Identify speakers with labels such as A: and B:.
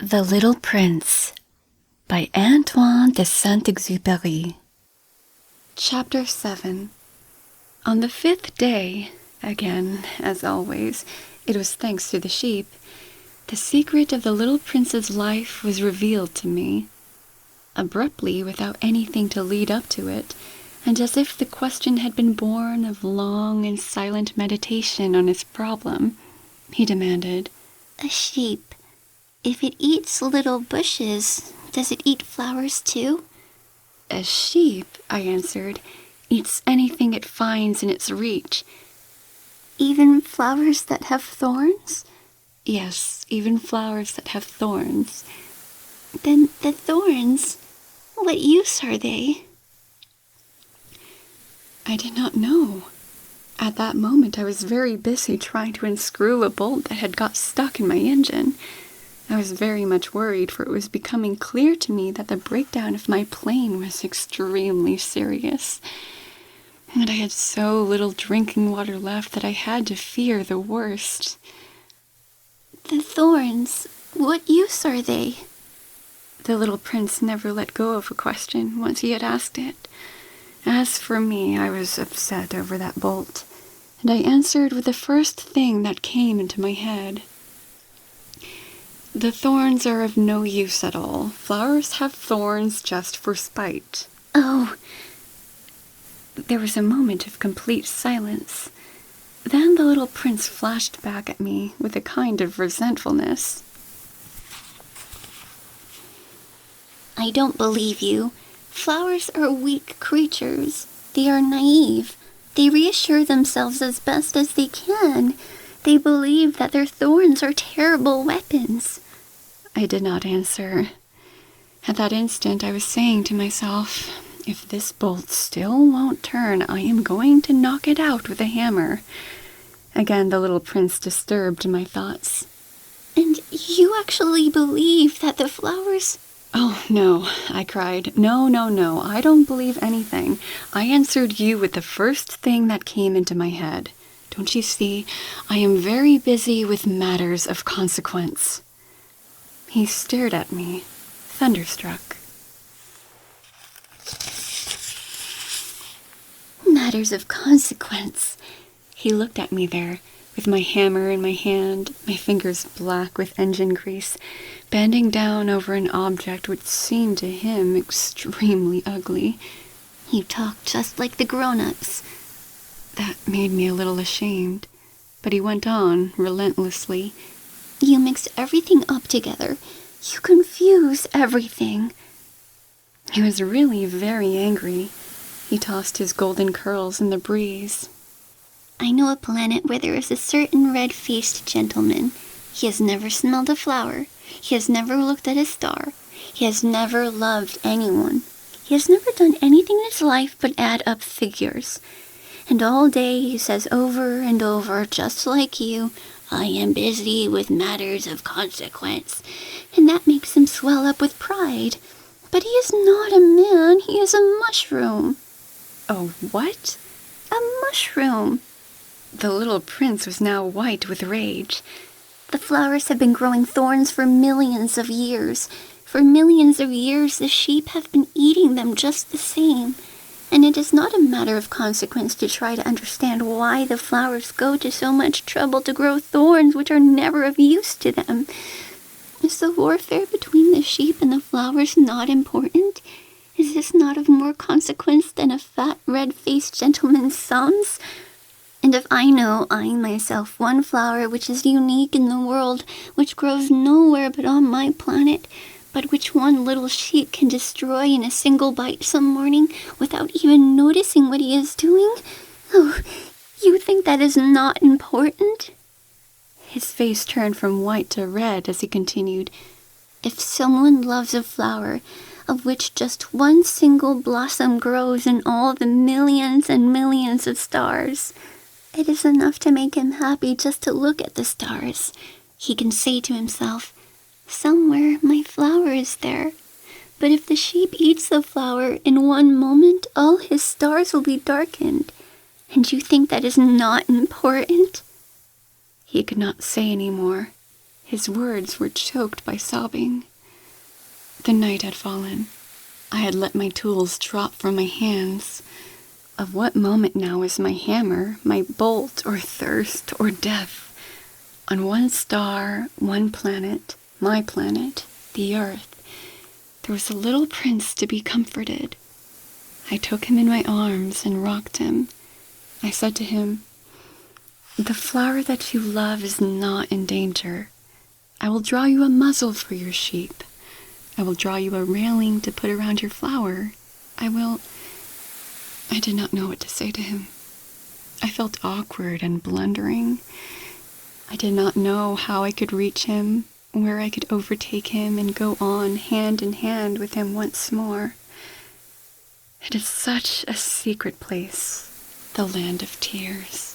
A: The Little Prince by Antoine de Saint-Exupéry. Chapter 7. On the 5th day, again, as always, it was thanks to the sheep, the secret of the little prince's life was revealed to me. Abruptly, without anything to lead up to it, and as if the question had been born of long and silent meditation on his problem, he demanded,
B: "A sheep, if it eats little bushes, does it eat flowers too?"
A: "A sheep," I answered, "eats anything it finds in its reach."
B: "Even flowers that have thorns?"
A: "Yes, even flowers that have thorns."
B: "Then the thorns, what use are they?"
A: I did not know. At that moment I was very busy trying to unscrew a bolt that had got stuck in my engine. I was very much worried, for it was becoming clear to me that the breakdown of my plane was extremely serious. And I had so little drinking water left that I had to fear the worst.
B: "The thorns, what use are they?"
A: The little prince never let go of a question once he had asked it. As for me, I was upset over that bolt, and I answered with the first thing that came into my head. "The thorns are of no use at all. Flowers have thorns just for spite."
B: "Oh."
A: There was a moment of complete silence. Then the little prince flashed back at me with a kind of resentfulness.
B: "I don't believe you. Flowers are weak creatures. They are naive. They reassure themselves as best as they can. They believe that their thorns are terrible weapons."
A: I did not answer. At that instant I was saying to myself, if this bolt still won't turn, I am going to knock it out with a hammer. Again the little prince disturbed my thoughts.
B: "And you actually believe that the flowers—"
A: "Oh, no," I cried. No, I don't believe anything. I answered you with the first thing that came into my head. Don't you see? I am very busy with matters of consequence." He stared at me, thunderstruck.
B: "Matters of consequence."
A: He looked at me there, with my hammer in my hand, my fingers black with engine grease, bending down over an object which seemed to him extremely ugly.
B: "You talk just like the grown-ups."
A: That made me a little ashamed, but he went on relentlessly.
B: "You mix everything up together. You confuse everything."
A: He was really very angry. He tossed his golden curls in the breeze.
B: "I know a planet where there is a certain red-faced gentleman. He has never smelled a flower. He has never looked at a star. He has never loved anyone. He has never done anything in his life but add up figures. And all day he says over and over, just like you, 'I am busy with matters of consequence.' And that makes him swell up with pride. But he is not a man, he is a mushroom."
A: "Oh, what?"
B: "A mushroom."
A: The little prince was now white with rage.
B: "The flowers have been growing thorns for millions of years. For millions of years the sheep have been eating them just the same. And it is not a matter of consequence to try to understand why the flowers go to so much trouble to grow thorns which are never of use to them. Is the warfare between the sheep and the flowers not important? Is this not of more consequence than a fat red-faced gentleman's sums? And if I know myself one flower which is unique in the world, which grows nowhere but on my planet, but which one little sheep can destroy in a single bite some morning without even noticing what he is doing, oh, you think that is not important?"
A: His face turned from white to red as he continued,
B: "If someone loves a flower, of which just one single blossom grows in all the millions and millions of stars, it is enough to make him happy just to look at the stars. He can say to himself, 'Somewhere my flower is there.' But if the sheep eats the flower, in one moment all his stars will be darkened. And you think that is not important?"
A: He could not say any more. His words were choked by sobbing. The night had fallen. I had let my tools drop from my hands. Of what moment now was my hammer, my bolt, or thirst, or death? On one star, one planet, my planet, the Earth, there was a little prince to be comforted. I took him in my arms and rocked him. I said to him, "The flower that you love is not in danger. I will draw you a muzzle for your sheep. I will draw you a railing to put around your flower. I did not know what to say to him. I felt awkward and blundering. I did not know how I could reach him, where I could overtake him and go on hand in hand with him once more. It is such a secret place, the land of tears.